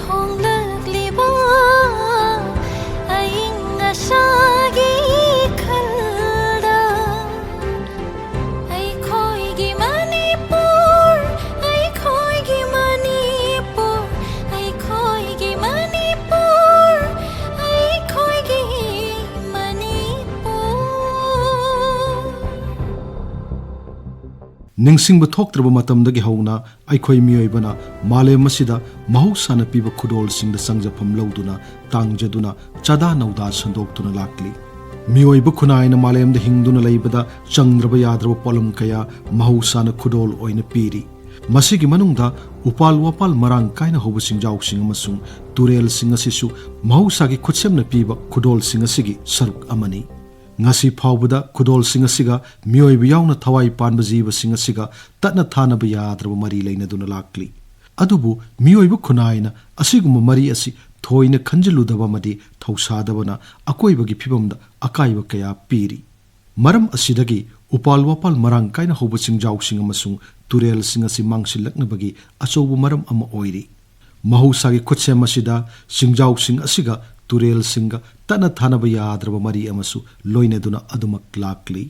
Honglakliba Aying-Ashagi Khalda Aykoigi Manipur Aykoigi Manipur Aykoigi Manipur Aykoigi Manipur Ningsing bathoktraba matamdagi hauna aikhoi miyoibana malem masida mahusana piba khudol singda sangjapam lauduna tangjaduna chada nauda sandoktuna lakli miyoiba khunaina malemda hingduna leibada changraba yadraba polam kaya mahusana khudol oina piri masigi manungda upal wapal marang kaina hobu singjau sing amasung turel sing asisu mahusagi khutsemna piba khudol sing asigi saruk amani ngasi phawbada khudol sing asiga miyoiba yauna thawai panba jiba sing asiga tatna thanaba yadraba mari leinaduna lakli adubu miyoiba khunaina asiguma mari asi thoina khanjiludaba madi thausadabana akoibagi phibamda akaiba kaya piri maram asidagi upal wapal marang kaina hobu singjau sing amasung turel sing asi mangsilaknabagi achobu maram ama oiri mahusagi khutsem asida singjau sing asiga turel singa tana thanaba yadraba mari amasu loineduna adumak lakli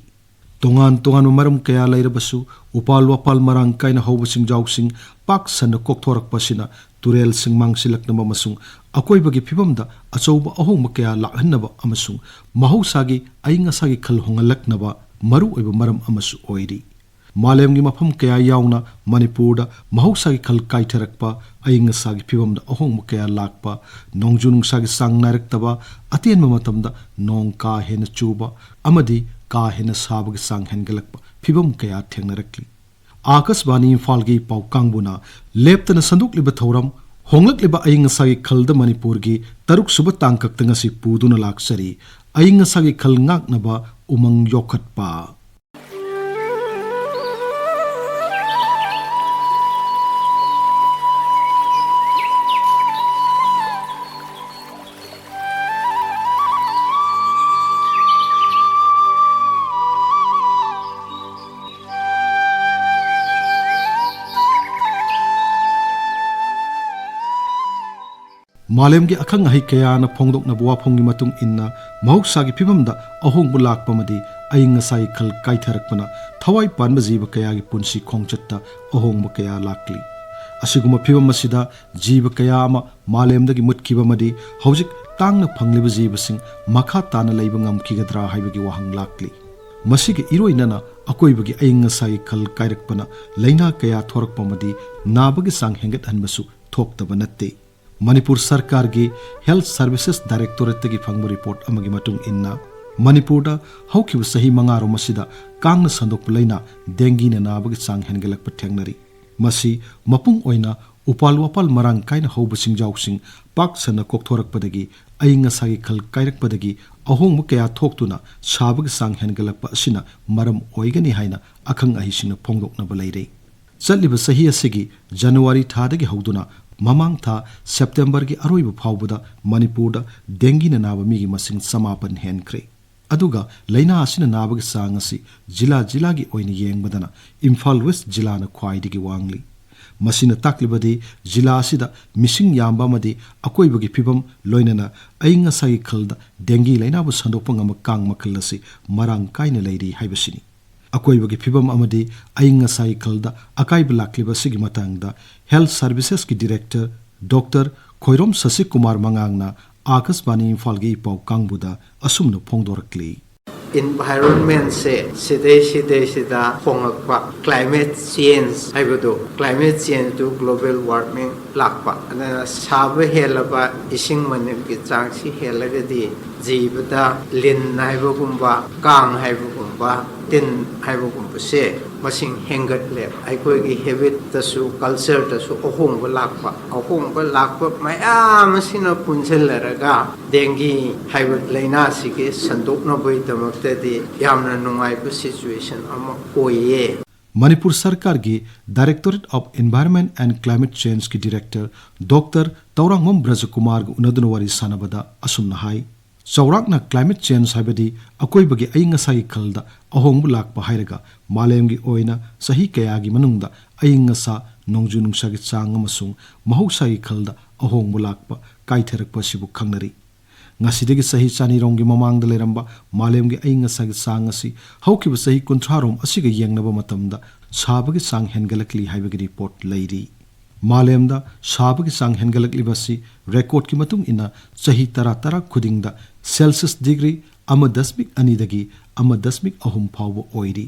tongan tongan maram kaya lairabasu upal wapal marang kaina hobu singjau sing pak sanna kokthorak pasina turel sing mangsilaknaba amasung akoibagi phibamda achoba ahongma kaya lakhannaba amasung mahusagi aying-ashagi khal hongalaknaba maru oiba maram amasu oiri malemgi mafam kaya yauna manipurda mahusagi khal kaitharakpa aying-ashagi phibamda ahongma kaya lakpa nongjunungsagi sang nairektaba atenma matamda nong ka hena chuba amadi ka hena sabagi sang hengalakpa phibam kaya thengnarakli Akasbani Imphal gi pau kangbuna leptana sandukliba thoram Honglakliba Aying-Ashagi Khalda Manipur gi taruk suba tangkak ngasi puduna laksari Aying-Ashagi Khal NGAKNABA UMANG YOKHATPA Malemgi akhang ahi kaya na phongdok na buwa phongi matung inna mahusagi phibamda ahong bulak pamadi Aying-Ashagi Khal kaitharakpana thawai panba jiba kaya gi punsi khongchatta ahong ma kaya lakli asiguma phibam masida jiba kaya ama malemdagi mutkiba madi hojik tangna phangliba jiba sing makha tana leiba ngamkigadra haibagi wahang lakli masigi iroinana akoibagi Aying-Ashagi Khal kairakpana leina kaya thorakpa madi nabagi sang hengat hanbasu thoktaba natte Manipur Sarkar gi Health Services Directorate gi phangbu report amagi matung inna Manipurda haukibu sahi mangaro masida kangna sandok pulaina dengue na nabagi sang hengelak pathengnari masi mapung oina upal wapal marang kaina hobu singjau sing pak sana kokthorak padagi Aying-Ashagi Khal kairak padagi ahong mukaya thoktuna sabagi sang hengelak pa asina maram oigani haina akhang ahi singna phongdokna balaire chatliba sahi asigi January thadagi hauduna Mamang tha September gi aroiba phawbuda Manipurda dengue na naba migi masing samapan henkre aduga leina asina nabagi sangasi jila gi oina yengbadana Imphal West jila na khwaidigi wangli masina taklibadi jila asida missing yamba madi akoibagi phibam loinana Aying-Ashagi Khalda dengue leina bu sandokpa ngama kang makhallasi marang kaina leiri haibasini akoibagi phibam amadi Aying-Ashagi Khalda akaiba lakliba sigi matangda Health Services ki Director Dr. Khoirom Sasi Kumar Mangangna Akasbani Imphal gi pau kangbuda asumna phongdorakli environment se sida phongakpa climate change haibado climate change to global warming lakpa ana sabe helaba ising manim ki chang si helagadi jibada lin haibagumba kang haibagumba tin haibagumba se masing hengat le aikoi gi habit tasu culture tasu ohongba lakpa mayam sina punchellaraga dengue haibat leina sigi sandokna boi tamaktadi yamna nungai bu situation ama oye Manipur Sarkar gi Directorate of Environment and Climate Change ki Director Dr. Taurangmom Brajakumar gu unadunwari sanabada asumna hai चौराकना climate change हाइबदी अकोइबगी अयिंग-असागी खलदा अहोंगबु लाकपा हाइरगा मालेमगी ओइना सही कयागी मनुंगदा अयिंग-असा नोंजु नुंसागी चांग अमसुंग महौसागी खलदा अहोंगबु Lakpa काइथेरकपा सिबु खंगनरी ngasi sahi chani ronggi mamang da leramba malemgi aying-asagi sang asi haukiba sahi 30 rom asiga yengnaba matamda sabagi sang hengalakli haibagi report leiri malemda sabagi sang hengalakli basi record ki matung ina sahi tara khudingda celsius degree 1.2 dagi 1.3 phawba oiri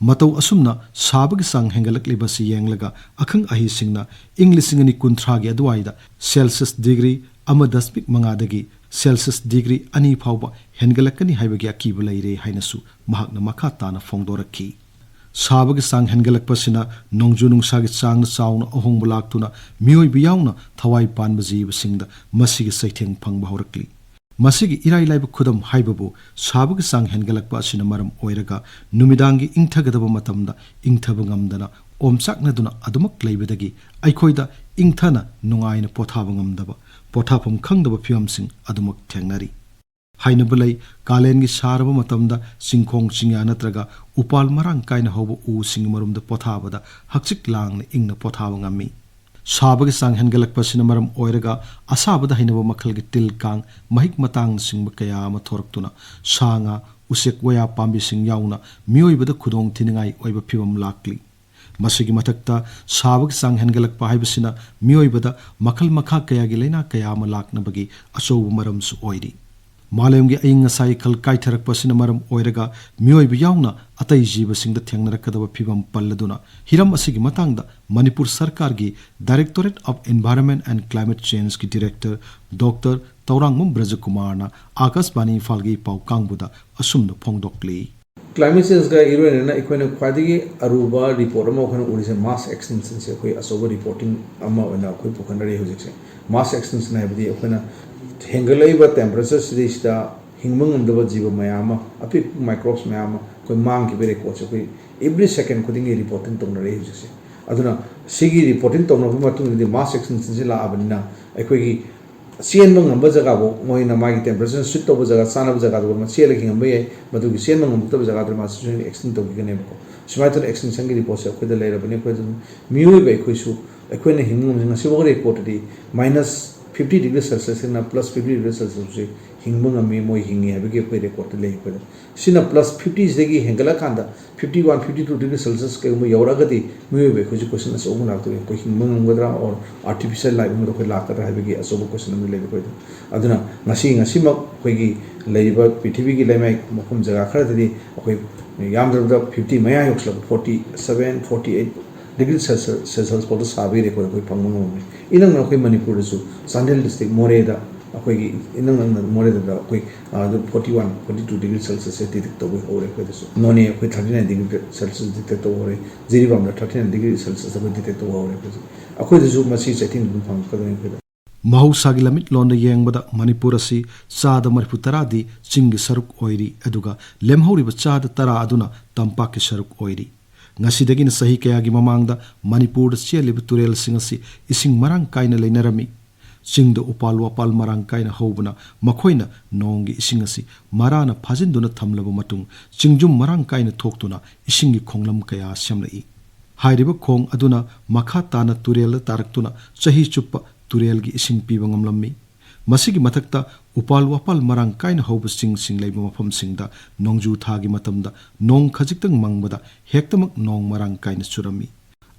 matau asumna sabagi sang hengalakli basi yenglaga akhang ahi singna inglisingani 30 gi adwaida celsius degree 1.5 dagi Celsius degree ani phawba hengalakani haibagi akiba leire hainasu mahakna makha tana phongdorakhi sabagi sang hengalakpasina nongju nungsagi changna chawna ahongba laktuna mioi biyauna thawai panba jiba singda masigi saitheng phangba horakli masigi irai laiba khudam haibabu sabagi sang hengalakpa asina maram oiraga numidangi ingthagadaba matamda ingthaba ngamdana omchakna duna adumak leibadagi aikhoida ingthana nungaina pothaba ngamdaba पोथाफम खंगदब फियमसिंग अदुमक थेंगनरी हाइनबलై कालेनगी सारबा मतमदा सिंखोंग चिंया नत्रगा उपाल मरांग कायना होबो उ सिंग मरुमदा पोथाबदा हक्सिक लांगना इंगना पोथाबा ngami साबगे सांग हेनगलकपसिना मरम ओइरगा असाबदा हाइनबा मखलगी तिल Kong महिक मतांग सिंग कया अमा थोरक्तुना सांगा उसेक वया पाम्बि सिंग याउना मियोइबदा खुदोंग थिनिंगाई ओइबा फिवम लाक्ली masigi matakta sabag sang hengalakpa haibasina miyoibada makhal makha kayagi leina kayama laknabagi asobu maram su oiri malemgi aying-asagi khal kaitharakpasina maram oiraga miyoiba yauna atai jiba singda thengnarakadaba phibam palladuna hiram asigi matangda manipur sarkar gi directorate of environment and climate change ki director dr taurangmum brajakumarna akashbani falgi pau kangbuda asumna phongdokli climate change का iron है ना इकोने ख्वादिगी Aruba report में ओखने उड़ीसे मास extension से कोई असोबा reporting अमा वना कोई पुखंडरी हो जिसे मास एक्सटेंशन है बदी ओखना हेंगलाइबा टेंपरेचर सिरीस्टा हिंगमंग अंदबा जीव मयामा अपि माइक्रोब्स मयामा कोई मांग की बेरे कोच कोई एवरी सेकंड खुदिंग रिपोर्टिंग तोंगनरी हो जिसे अदुना सिगी रिपोर्टिंग तोंगनबा मतुंग मास एक्सटेंशन से लाबनिना अखोगी सियन मंगम जगह वो मोइना मागी टेंपरेचर सुट तब जगह सानब जगह दो म सियल किंग बे मदुगी सियन मंगम तब जगह दर मास एक्सटेंड तो गने को सुमाइतर एक्सटेंशन की रिपोर्ट से अखोद लेर बने को मियोइ बे खोइसु अखोने हिंगम जंग सिबो रिपोर्ट दी -50 डिग्री सेल्सियस ना +50 डिग्री सेल्सियस से हिंगमंग अमी मोइ हिंगी हबे को रिपोर्ट ले को सिना +50 देगी हेंगला कांदा 51 52 डिग्री सेल्सियस के मो यौरागदी मियोइ बे खोजि क्वेश्चन से ओगुना तो को हिंगमंग गदरा और आर्टिफिशियल लाइफ में को लाकर हबे के असोबो क्वेश्चन में ले को अदुना ngasi mak khoigi leiba पृथ्वी की लेमाइ मखम जगह खरदि अखोइ यामद्रबदा 50 मया योक्सला 47 48 डिग्री सेल्सियस पर साबे रेको कोई फंगमो इनंग अखोइ मणिपुर सु चांदेल डिस्ट्रिक्ट मोरेदा अखोइ इनंग मोरेदा अखोइ 41 42 डिग्री सेल्सियस से डिटेक्ट तो होरे को दसु नोने अखोइ 39 डिग्री सेल्सियस डिटेक्ट तो होरे जिरिबाम 39 डिग्री सेल्सियस को डिटेक्ट तो होरे को अखोइ दसु मसी सेटिंग फंग कदन को mahausaagi lamit londa yengbada manipur asi chada marifu taradi chingi saruk oiri aduga lemhoriba chada tara aduna tampaki saruk oiri ngasidagi na sahi kayagi mamangda manipur da cheliba turel singasi ising marang kaina leinarami chingda upal wapal marang kaina hobuna makhoina nongi isingasi marana phajinduna thamlaba matung chingjum marang kaina thoktuna isingi khonglam kaya samlai hairiba khong aduna makha tana turel taraktuna chahi chuppa turelgi ising piba ngamlammi masigi mathakta upal wapal marang kaina hoba sing leiba mafam singda nongju thagi matamda nong khajiktang mangbada hektamak nong marang kaina churami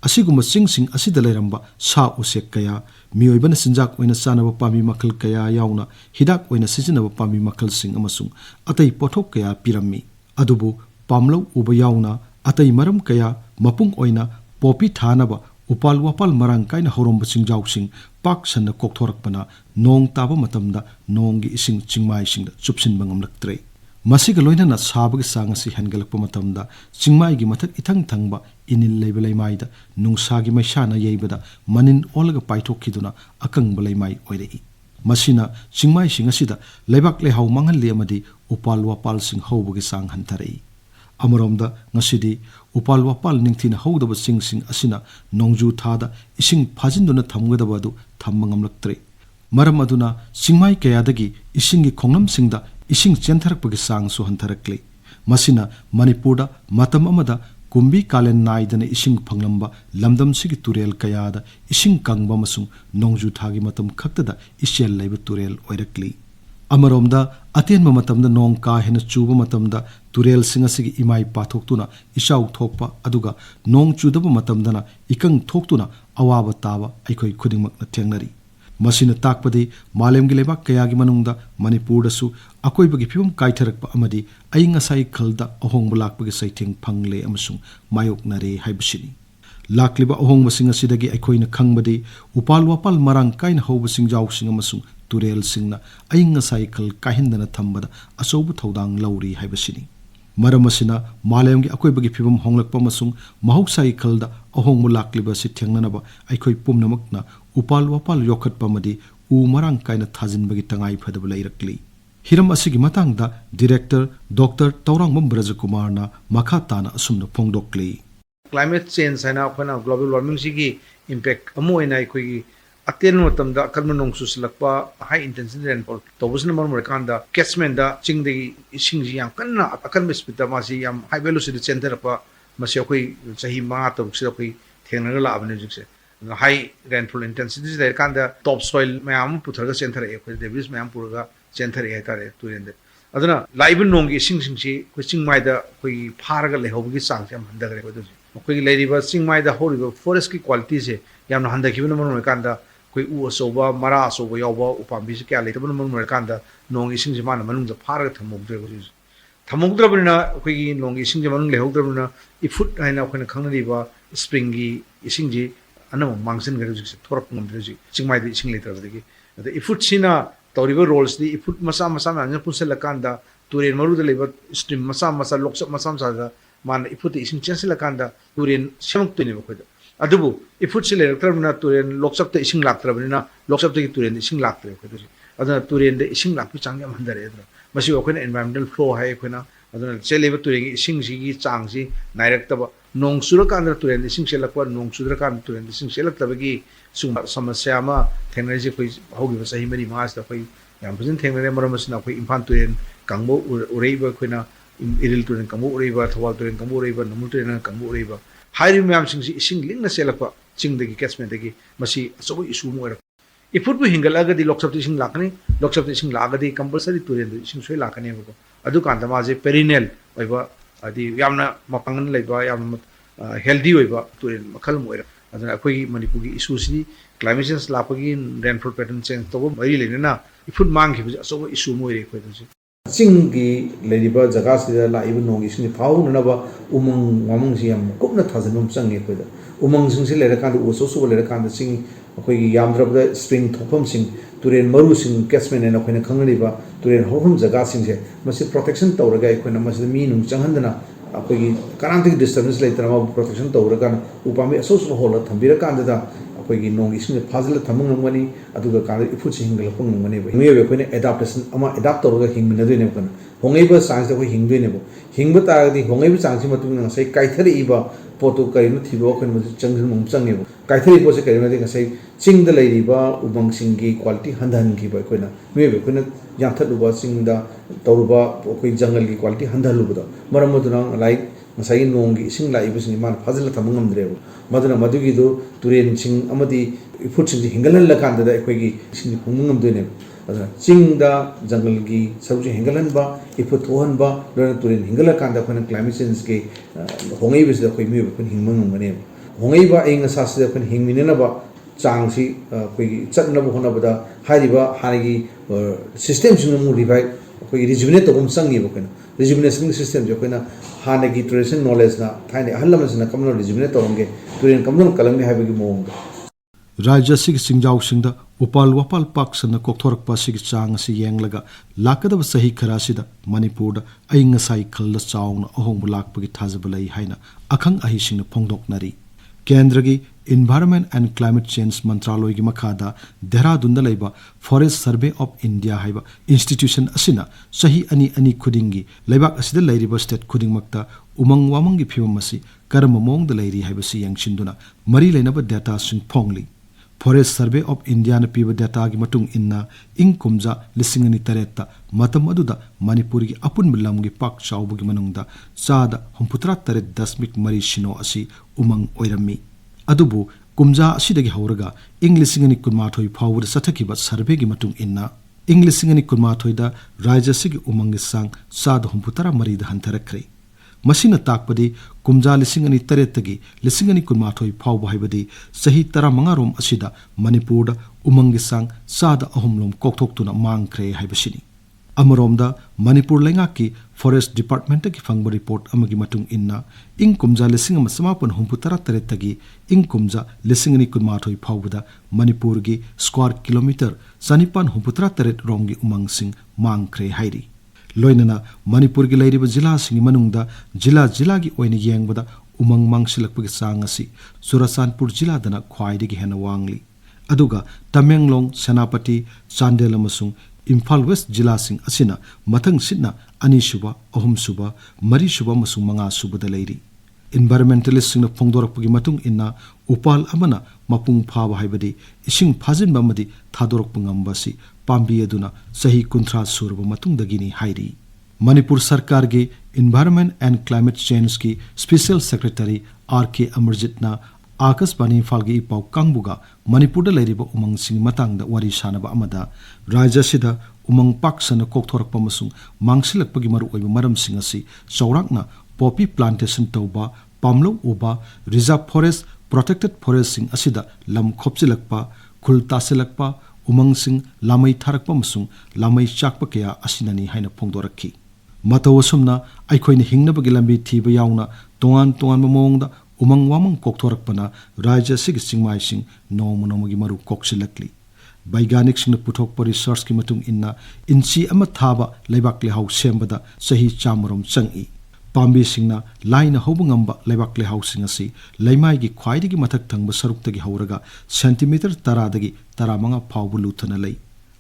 asiguma sing asida leiramba sa usek kaya miyoibana sinjak oina sanaba pami makhal kaya yauna hidak oina sijinaba pami makhal sing amasung atai pothok kaya pirammi adubu pamlo uba yauna atai maram kaya mapung oina popi thanaba upal wapal marang kaina horomba singjau sing pak sanna kokthorapana nong taba matamda nonggi ising chingmai singda chupsin bangam laktre masiga loina na sabagi sangasi hangalakpa matamda chingmai gi mathak ithang thangba inil leibelai maida nungsagi maisana yeibada manin olaga paithokiduna akang balai mai oirei masina chingmai singasida leibak lehau manghal le amadi upal wapal sing hobagi sang hantarei amoromda ngasidi upal wapal ningthina hodaba sing asina nongju thada ising phajinduna thamgadaba du thammangam laktre मरम अदुना सिंगमाई कयादगी इसिंगी खोंगलमसिंगदा इसिंग चेंथरकपगी सांगसु हंथरकली मसिना मणिपुरदा मतम अमदा कुंबी कालेन नाइदना इसिंग फंगलंबा लमदमसिगी तुरेल कयादा इसिंग कंगबा मसुंग नोंजु थागी मतम खक्तदा इसेल lab तुरेल ओइरकली अमरोमदा अतेनबा मतमदा नोंग का हेन चुबा मतमदा तुरेल सिंग असिगी इमाई पाथोक्तुना इशाउ थोकपा अदुगा नोंग चुदबा मतमदना इकंग थोक्तुना अवाबा ताबा अइखोइ खुदिंगमकना थेंगनरी मसिना ताकपदि मालेमगी लेबाक कयागी मनुंगदा मणिपुरदसु अकोइबगी फिवम काइथरकपा अमदि अयिंग-असागी खलदा अहोंगबा लाकपगी सैथेंग फंगले अमसुंग मायोकनरे हाइबसिनी लाकलिबा अहोंगबसिंग असिदगी अइखोइना खंगबदि उपाल वापाल मरांग काइना हौबसिंग जाउसिंग अमसुंग तुरेल सिंगना अयिंग-असागी खल काहिंदना थंबदा अचौब थौदांग लौरी हाइबसिनी मरम असिना मालेमगी अकोइबगी फिवम होंगलकपा मसुंग महौसागी खलदा अहोंगबा लाकलिबा सि थेंगननबा अइखोइ पुमनमकना उपाल वापाल योखटपा मदि उ मरांग काइना थाजिनबगी तंगाई फदब लैरकली हिरम असिगी मतांगदा डायरेक्टर डॉक्टर तौरांगबम ब्रजकुमारना मखा ताना असुमना फोंदोक्ली क्लाइमेट चेंज है ना ग्लोबल वार्मिंग की इम्पैक्ट अखोई अतेन मतमदा अकन नोंग सुसलक्पा हाई इंटेंसिटी रेनफॉल तौबसना मरम रकांदा कैचमेंट दा चिंगदगी इसिंग जी याम कन्ना अकन स्पीड दा मासी याम हाई वेलोसिटी चेंथरपा मसे अखोई सही मा तबुक्से अखोई थेंगनगा लाबने जिक्से हाई रेनफॉल इंटेंसिटी दे कांदा टॉप सॉइल मैम पुथरगा चेंथर ए अखोई डेबिस मैम पुरगा चेंथर ए तारे तुरेंदे अदना लाइव नोंग इसिंग सिंगसी अखोई चिंगमाइदा अखोई फारगा लेहौबगी चांग याम हंदगरे अखोई अखोई लेरिबा चिंगमाइदा होरिबा फॉरेस्ट की क्वालिटी से याम हंदखिबन मरम रकांदा कोई उ अचौबा मरा अचौबा यावबा उपांबी से क्या लेतबन मरम रकांदा नोंग इसिंग से माना मनुंग फारगा थमोगद्रे अखोई थमोगद्रबना अखोई नोंग इसिंग से मनुंग लेहौद्रबना इफुट हाइना अखोइना खंगनरिबा स्प्रिंगी इसिंग जी अनम मांगसन गरे जिसे थोरक ngomdre ji chingmai de ising letrabdegi ade ifut sina tawriba roles di ifut masa masa ma pusela kanda turen maru de leba stream masa masa loksap masa masa da man ifut ising chancela kanda turen semuk tuni bakhoda adubu ifut sile electrabna turen loksap te ising laktrabna loksap te turen ising laktre bakhoda adana turen de ising lakpi changya mandare adana masi okhoina environmental flow hai okhoina adana cheleba turen ising ji gi chang ji nairak taba नोंग सुरकांदा तुरेन इसिंग सेलकवा नोंग सुरकांदा तुरेन इसिंग सेलकतबगी सुंग समस्या मा थेंगनजे कोइ होगिबा सही मरी मास दा कोइ याम फजन थेंगनरे मरमसना कोइ इम्फाल तुरेन कांगबो उरेबा कोइना इरिल तुरेन कांगबो उरेबा थवाल तुरेन कांगबो उरेबा नमुल तुरेन कांगबो उरेबा हाइरि म्याम सिंग इसिंग लिंगना सेलकवा चिंगदगी कैचमेंट दगी मसी असबो इशू मोर इफुटबु हिंगलागदी लोकसब इसिंग लाकनी लोकसब इसिंग लागदी कंपलसरी तुरेन इसिंग सोय लाकनी बको अदु कांदा माजे पेरिनेल ओइबा अदी यामना मपांगन लेबा याम हेल्दी होइबा तुरेन मखल मोइरा अदना अखोई मणिपुर की इशूसनी क्लाइमेट चेंज लापगी रेनफॉल पैटर्न चेंज तबो मरी लेना इफुट मांग खिबजे असो इशू मोइरे अखोई दसे चिंगी लेरिबा जगह से लाइब नोंग इसिंग फाउननबा उमंग वामंग सियाम कुपना थाजनम चंगे अखोइदा उमंग सिंग से लेरा कांद ओसोसो लेरा कांद सिंग अखोई यामद्रबदा स्प्रिंग थोफम सिंग तुरेन मरु सिंग कैचमेंट एन अखोइना खंगरिबा तुरेन होफम जगह सिंग से मसे प्रोटेक्शन तौरगा अखोइना मसे मी नुंग चंगहंदना अखोई कानांतिक डिस्टर्बेंस लेतरमा प्रोटेक्शन तौरगा उपामी असोसो होल थंबिरा कांददा अखोई नोंग इसिंग फाजल थमंग नंगमनी अदुगा कांद इफुट सिंगल पंग नंगमनी मे अखोइना एडाप्टेशन अमा एडाप्ट तौरगा हिंगमिनदोइने कन होंगैबा चांस अखोई हिंगदोइने हिंगबा तागदी होंगैबा चांस मतुंग ngasai काइथरिबा पोतो करिनो थिबो अखन चंगजन मम चंगेबो काइथरि पोसे करिनो दे ngasai चिंग द लैरिबा उबंग सिंगी क्वालिटी हंदहन की अखोइना मे अखोइना याथलुबा चिंग द तौरुबा अखोइ जंगल की क्वालिटी हंदहलुबदा मरम मदुना लाइक ngasai नोंग की इसिंग लाइबो सिंग मान फाजल थमंग नमद्रेबो मदुना मदुगी दो तुरेन सिंग अमदी इफुट सिंग हिंगलन लकांदा अखोइगी सिंग फुंग नमदोइने अदना चिंग द जंगल की सबसे हिंगलनबा इफुट थोहनबा लोना तुरेन हिंगला कांदा अखोइना क्लाइमेट चेंज के होंगै बिस अखोइ मे अखोइ हिंगमंग नमने होंगै बा अयंग सास दे अखोइ हिंगमिननबा चांगसी अखोइगी चटनबो होनबदा हारिबा हारिगी सिस्टम सिंग मु रिवाइव अखोइगी रिजुविनेट तबम संगी बकना रिजुविनेशन सिस्टम जो अखोइना हानगी ट्रेडिशन नॉलेज ना थाइने अहलमसना कमनो रिजुविनेट तबंगे तुरेन कमनो कलंगे हाबिगी मोंग राज्य सिग सिंजाव सिंगदा उपाल वापाल पाक सन कोक्थोरकपा सिग चांग से येंगलगा लाकदब सही खरासिदा मणिपुर अयिंग-असागी खलदा चावना अहोंग लाकपगी थाजबलई हाइना अखंग अहिसिंग फोंदोकनरी केंद्र की इन्वायरमेंट एंड क्लाइमेट चेंज मंत्रालय की मखादा देहरादून लेबा फॉरेस्ट सर्वे ऑफ इंडिया हाइबा इंस्टीट्यूशन असिना सही अनि अनि खुदिंगी लेबाक असिदा लैरिबा स्टेट खुदिंगमक्ता उमंग वामंग की फिवम असी करम मोंग द लैरी हाइबसी यंगसिंदुना मरी लेनबा डेटा सिंग फोंगली Forest Survey of India na piba data gi matung inna ing kumja lisingani tareta matam aduda Manipur gi apun bilam gi pak chawbu gi manungda sada humputra taret dasmik mari shino asi umang oirami adubu kumja asidagi hauraga ing lisingani kunmathoi phawur sathakiba survey gi matung inna ing lisingani kunmathoi da rajya sigi umang gi sang sada humputra mari da hantarakre Masina takpadi kumja lisingani taretagi lisingani kunmathoi phawba haibadi sahi tara mangarom asida Manipur da umangi sang sada ahumlom kokthok mangkre haibasini Amaromda Manipur lengaki Forest Department ki fangba report amagi matung inna ing kumja lisingama samapan humputara taretagi ing kumja lisingani kunmathoi phawbada Manipur gi square kilometer sanipan humputara taret romgi umang sing mangkre hairi Loinana Manipur gi lairiba jila singi manungda jila gi oina yengbada umang mangsilakpagi sangasi Surasanpur jila dana khwaidagi hena wangli aduga Tamenglong Senapati Chandel amasung Imphal West jila sing asina mathang sitna ani suba ahum suba mari suba masung manga suba da leiri environmentalist sing na phongdorakpagi matung inna upal amana mapung phaba haibadi ising phajin bamadi thadorok ngambasi pambi aduna sahi kunthra surba matung dagini hairi Manipur Sarkar ge Environment and Climate Change ki Special Secretary RK Amarjit na Akasbani Falgi Pau Kangbuga Manipur da lairiba umang sing matang da wari sanaba amada Raja sida umang paksana kokthorakpa masung mangsilakpagi maru oiba maram sing asi chaurakna poppy plantation tauba pamlo uba reserve forest protected forest sing asida lam khopchilakpa khul tasilakpa umang sing lamai tharakpa masung lamai chakpa kaya asinani haina phongdorakhi matawasumna aikhoina hingnabagi lambi thiba yauna tongan mamongda umang wamang kokthorakpana rajya sig singmai sing nomonomogi maru koksilakli Baiganik sing puthokpa research ki matung inna inchi ama thaba leibak lehau sembada sahi chamarom changi Pambi singna laina hobungamba leibak lehau sing asi leimai gi khwaidigi mathak thangba saruktagi hauraga centimeter taradagi taramanga phawbu luthana lei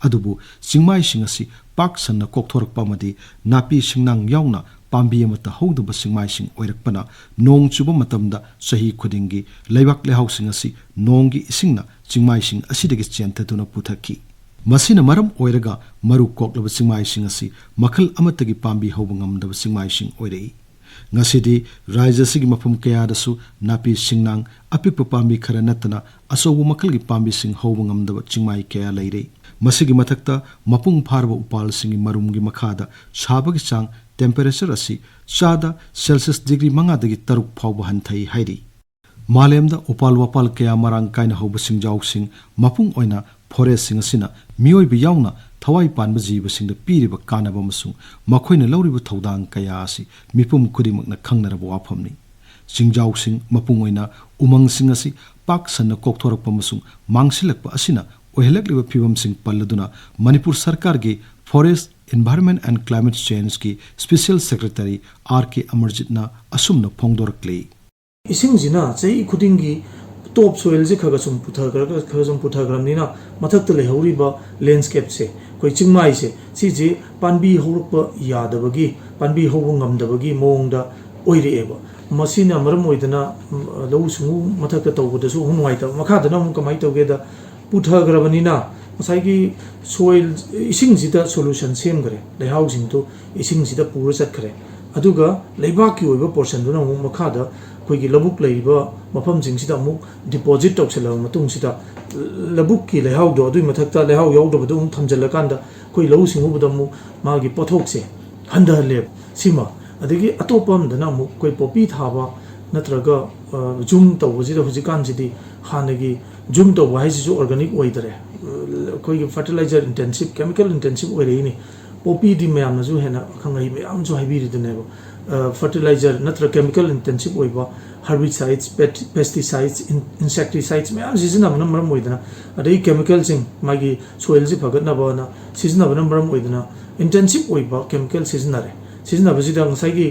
adubu singmai sing asi pak sanna kokthorkpa madi napi singnang yauna pambi amata hauduba singmai sing oirakpana nong chuba matamda sahi khudingi leibak lehau sing asi nonggi isingna singmai sing asidagi chentaduna puthaki Masina maram oiraga maru koklaba singmai sing asi makhal amatagi pambi hobungamdaba singmai sing oirei Ngasidi Raja sigi mafam kaya dasu napi singnang apikpa pambi khara natana asobu makalgi pambi sing hobungamdaba chingmai kaya lairei Masigi mathakta mapung pharba upal singi marumgi makhada sabagi chang temperature asi chada Celsius degree manga dagi taruk phawba hanthai hairi Malemda upal wapal kaya marang kaina hoba singjau sing mapung oina forest sing asina mioi bi yauna thawai panba jiba singda piriba kanaba masung makhoina lauriba thodang kaya asi mipum kudimakna khangnaraba wafamni singjau sing mapung oina umang sing asi pak sanna kokthorappa masung mangsilakpa asina ohelakliba phibam sing palladuna Manipur Sarkar ge Forest Environment and Climate Change ki Special Secretary RK Amarjit na asumna phongdorakle Ising jina chai khudingi top soil je khagasum puthagramnina mathakta lehauriba landscape se koi chingmai se si je panbi horukpa yadabagi panbi hobung ngamdabagi mongda oireeba masina maram oidana lau sungu mathakta tawbudasu hunwaita makhadana mu kamai tawgeda puthagrabnina masaigi soil ising jida solution semgare lehau jingto ising jida pura chatkhare aduga leibaki oiba portion duna mu makhada koigi labuk leiba mafam jingsida mu deposit toksela matung sida labuk ki lehau do adui mathakta lehau yawdo badum thamjala kanda koi lau singu budamu magi pothok se handa le sima adigi atopam dana mu koi popi thaba natraga zoom tawjida hujikan jidi hanagi zoom to wise jo organic oidare koi fertilizer intensive chemical intensive oireini popi di mayam na ju hena khangai mayam jo haibiri dane fertilizer natra chemical intensive oiba herbicides pesticides insecticides mayam season amna maram oidana adai chemical sing magi soil ji phagatna bana season amna maram oidana intensive oiba chemical season are season abajida ngasai gi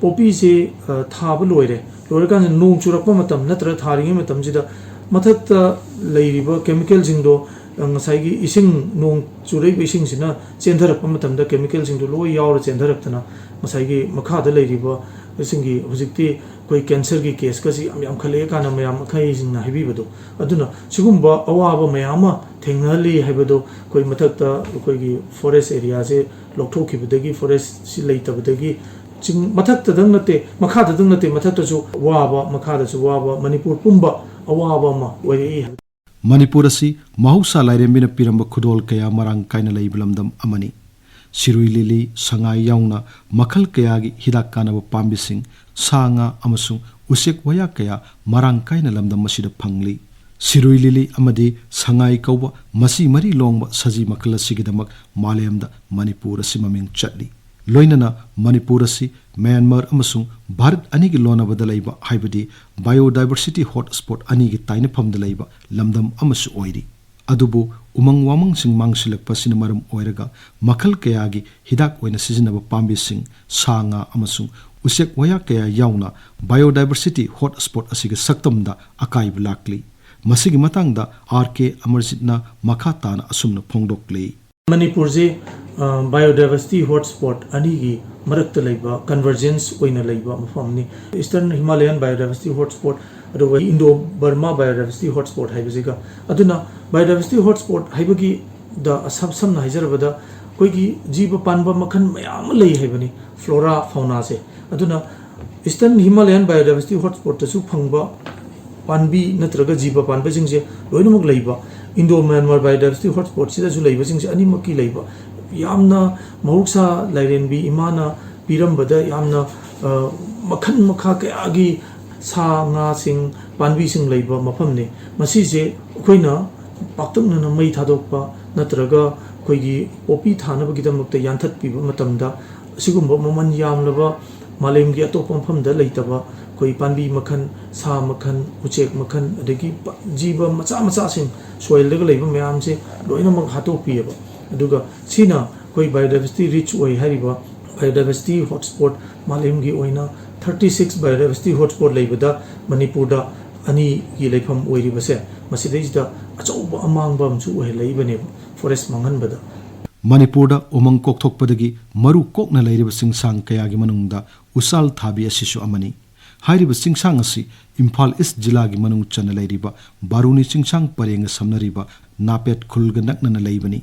popi se thaba loire lorekan nong churakpa matam natra tharinge matam jida mathakta leiriba chemical jingdo ngasai gi ising nong churai ising sina chendharakpa matam da chemical jingdo loi yaura chendharaktana ngasai gi makha da leiriba ising gi hujikti कोई cancer की case का यम खले काना मयाम खैजिंगना हाइबिबदो अदुना सिगुम्बा अवाबा मयाम थेंगनली हाइबदो कोई मथक्ता कोई forest area से लोकथोखिबदगी forest सि लेतबदगी चिंग मथक्तदंग नते मखाददंग नते मथक्तसु वाबा मखादसु वाबा मणिपुर पुंबा अवाबा मा ओइरे मणिपुर असि महौसा लाइरेंबिना पिरंब खुदोल कया मरांग कायना लैब लमदम अमनी सिरुई लिली संगाई याउना मखल कयागी हिदाक कानब पाम्बिसिंग सांगा अमसुंग उसेक वया कया मरांग कायना लमदम मसिदा फंगली सिरुई लिली अमदी संगाई कौबा मसी मरी लोंग सजी मखल असिगिदमक मालेमदा मणिपुर असि ममिंग चटली लोइनना मणिपुर असि म्यांमार अमसुंग भारत अनिगी लोनबदा लैबा हाइबदी बायोडाइवर्सिटी हॉटस्पॉट अनिगी ताइनफमदा लैबा लमदम अमसु ओइरी अदुबु उमंग वामंग सिंग मांगसिलकपसिन मरम ओइरगा मखल कयागी हिदाक ओइना सिजनब पाम्बी सिंग सांगा अमसुंग उसेक वया कया याउना बायोडाइवर्सिटी हॉटस्पॉट असिगे सक्तमदा अकाइब लाक्ली मसिगी मतंगदा आरके अमरजितना मखा ताना असुमना फोंगदोक्ली मणिपुर से बायोडाइवर्सिटी हॉटस्पॉट अनिगी मरक्ता लैबा कन्वर्जेंस ओइना लैबा मफमनी ईस्टर्न हिमालयन बायोडाइवर्सिटी हॉटस्पॉट अदुगा इंडो बर्मा बायोडाइवर्सिटी हॉटस्पॉट हाइबजिगा अदुना बायोडाइवर्सिटी हॉटस्पॉट हाइबगी द असम समना हाइजरबदा कोइगी जीव पानबा मखन मयाम लೈ हाइबनी फ्लोरा फौना से अदुना ईस्टर्न हिमालयन बायोडाइवर्सिटी हॉटस्पॉट तसु फंगबा पानबी नत्रगा जीव पानबा जिंगजे लोइनमक लैबा इंडो म्यांमार बायोडाइवर्सिटी हॉटस्पॉट सिदासु लैबा जिंगजे अनिमकी लैबा यामना महौसा लाइरेंबी इमाना पिरंबदा यामना मखन मखा कयागी सा nga sing panbi sing leiba mafam ne masi je khoina paktungna na mai thadokpa natraga khoigi popi thana bagi damukta yanthat piba matamda sigumba maman yamlaba malem gi atop mafam da leitaba khoi panbi makhan sa makhan uchek makhan adegi jiba macha macha sing soil daga leiba mayam se loina mak hato piba aduga sina khoi biodiversity rich oi hariba biodiversity hotspot malem gi oina 36 biodiversity hotspot leibada manipur da ani gi leifam oiribase masidejda achauba amangba amchu ohe leibane forest manghanbada Manipur उमंग कोकथोकपदगी मरु कोकना लैरिब सिंगसांग कयागी मनुंगदा उसाल थाबी असिसु अमनी हाइरिब सिंगसांग असि Imphal east जिलागी मनुंग चन लैरिब बारुनी सिंगसांग परेंग समनरिब नापेट खुलग नकनन लैबनी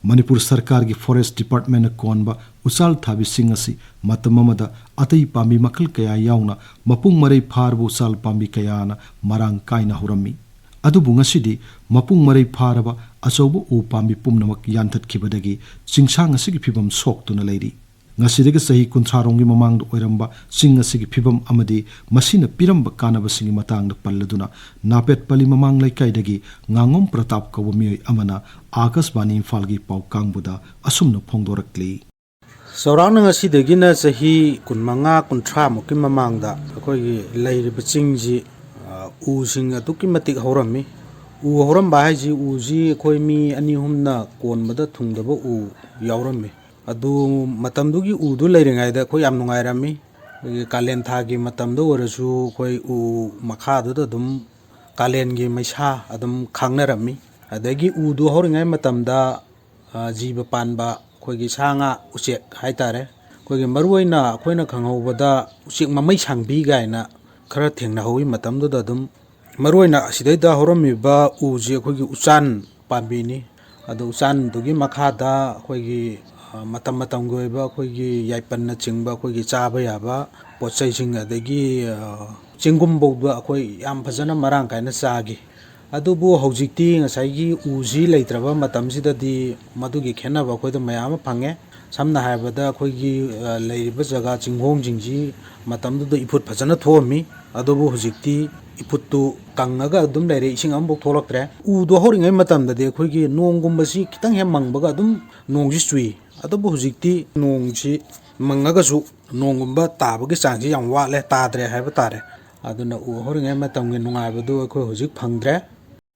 मणिपुर सरकार की forest department कोनबा उसाल थाबी सिंग असि मतममदा अतई पामी मखल कया याउना मपुंग मरै फारबु उसाल पामी कयाना Marang कायना हुरम्मी अदुबु ngasidi mapung marai pharaba achobu u pambi pumnamak yanthakibadagi chingchang asigi phibam soktuna leiri ngasidagi sahi kuntharonggi mamangda oiramba sing asigi phibam amadi masina piramba kanaba singi matangda palladuna napet pali mamang laikaidagi ngangom pratap kawa mioi amana akasbani imphal gi pau kangbuda asumna phongdorakli Saurang ngasidagi na sahi kunmanga kuntra muki mamangda akoi leiriba chingji u sing atuki matik horami u horam bai ji u ji khoi mi ani humna kon mada thungdaba u yaurami adu matamdugi u du leiringai da khoi am nungai rami kalen tha gi matamdu orasu khoi u makha da dum kalen gi maisa adum khangna rami adagi u du horingai matamda jiba panba khoi gi sanga uchek haitare khoi gi maruina khoina khanghobada uchek mamai sangbi gaina खरा थेंगना होई मतम दो दम मरोइना सिदैदा होरमिबा उजे खोगी उचान पाबिनी अदो उचान दुगी मखादा खोगी मतम मतम गोइबा खोगी याइपन चिंगबा खोगी चाबा याबा पोचै सिंग अदगी चिंगुम बौदा खोई याम फजना Marang कायना Chagai अदुबु हौजिक्ति ngसाइगी उजी लेत्रबा मतमसिददी मदुगी खेनाबा खोइदा मयाम fungi samna haibada khoigi leiriba jaga chinghong jingji matamdu iput phajana thomi adobu hujikti iputtu kangaga adum leire ising am bok tholaktre u do horingai matamda de khoigi nonggumba si kitang he mangbaga adum nongji chui adobu hujikti nongji mangaga su nonggumba tabagi changji yam wale tadre haiba tare aduna u horingai matamge nungaibadu khoi hujik phangdre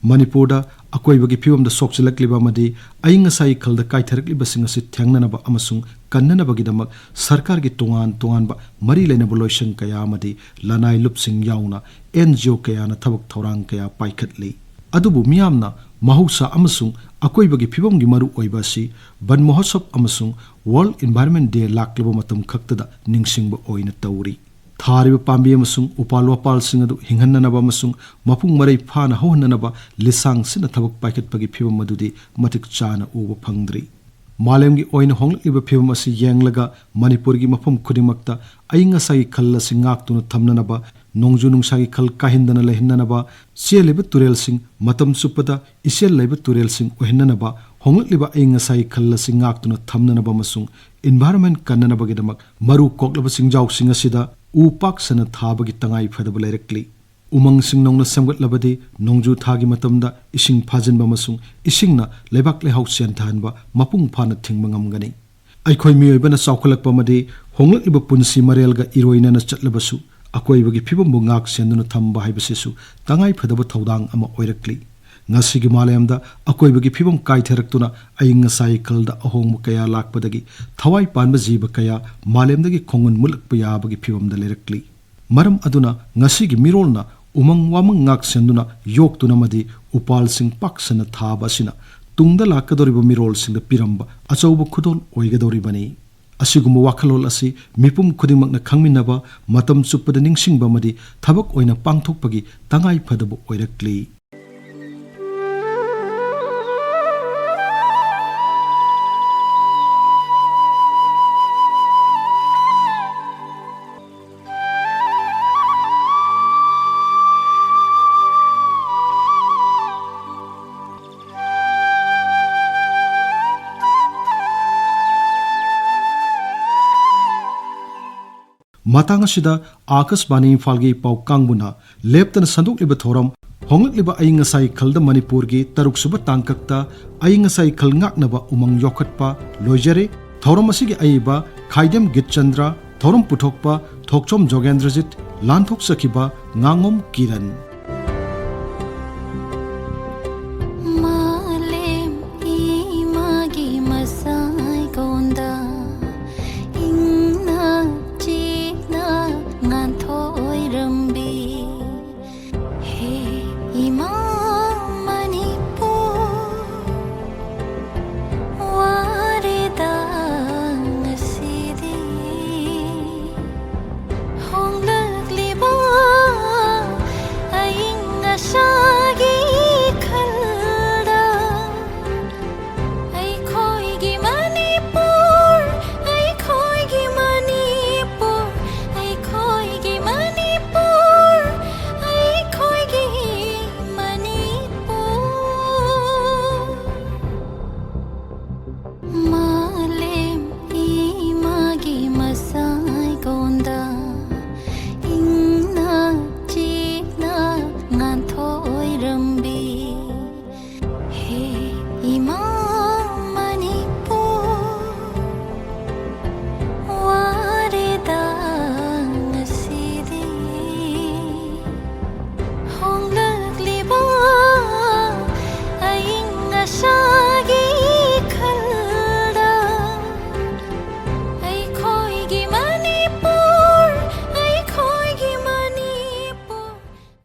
Manipur अकोइबगी फिवम सोक्चलक्लिबा मदी अयिंग-असागी खल्दा काइथरक्लिबा सिंग असि थेंगननबा अमसुंग कन्ननबगिदमक सरकार की तोंगान तोंगानबा मरी लेनबा लोइसन कया मदी लनाई लुपसिंग याउना NGO कयाना थबक थौरांग कया पाइखतली अदुबु मियामना महौसा अमसुंग अकोइबगी फिवमगी मरु ओइबासी बन महोत्सव अमसुंग वर्ल्ड एनवायरनमेंट डे लाक्लबा मतम खक्तदा निंगसिंगबा ओइना तौरी थारिब पांबी अमसुंग उपाल वापालसिंग अदु हिंगन्ननबा अमसुंग मपुंग मरै फाना हौहन्ननबा लिसांग सिना थबक पाइखतपगी फिबम मदुदि मतिक चाना उबा फंगद्री मालेमगी ओइन होंगलक्लिबा फिबम असि येंगलगा मणिपुरगी मफम खुदिमक्ता अयिंग-असागी खल असि ngaktuना थमननबा नोंजु नुंसागी खल काहिंदना लेहिन्ननबा सेलेबा तुरेलसिंग मतम सुपदा इसेल लेबा तुरेलसिंग ओहिन्ननबा होंगलक्लिबा अयिंग-असागी खल असि ngaktuना थमननबा मसुंग इन्वायरमेंट कन्ननबगिदमक मरु कोक्लबा सिंगजाउसिंग असिदा उ पाक्सना थाबगी तंगाई फदबा लेरक्ली उमंग सिंग नौना सेमगतलबदि नोंजु थागी मतमदा इसिंग फाजिनबा मसुंग इसिंगना लेबाक लेहाउ सेंथानबा मपुंग फाना थिंगबा ngamgani अखोय मियोइबना चावखलकपा मदि होंगलक्लिबा पुंसी मरेलगा इरोइनना चटलबसु अकोइबगी फिबमबु ngak सेंदुना थंबा हाइबसिसु तंगाई फदबा थौदांग अमा ओइरक्ली ngasi मालेमदा अकोइबगी फिबम काइथरक्तुना अयिंग-असागी खलदा अहोंग कया लाकपदगी थवाई पानबा जीव कया मालेमदगी खोंगन मुलकपा याबगी फिबमदा लेरक्ली मरम अदुना ngasi मिरोलना उमंग वामंग ngak सेंदुना योक्तुना मदि उपाल सिंग पाक्सना थाबा सिना तुंगदा लाकदोरिबा मिरोल सिंग पिरंबा अचौबा खुदोल ओइगदोरिबनी असिगुम वाखलोल असि मिपुम खुदिमकना खंगमिनबा मतम चुपदा निंगसिंगबा मदि थबक ओइना पांगथोकपगी तंगाई फदबा ओइरक्ली मतंग असिदा आकाशवाणी इम्फालगी पाउ कांगबुना लेप्तन संदोकलिबा थोरम होंगलक्लिबा अयिंग-असागी खलदा मणिपुरगी तरुकसुबा तांककता अयिंग-असागी खल ngaknaba उमंग योखटपा लोइजरे थोरम असिगी अयिबा खाइदेम गीतचंद्र थोरम पुथोकपा थोकचोम जोगेंद्रजित लानथोक सखिबा ngangom किरण।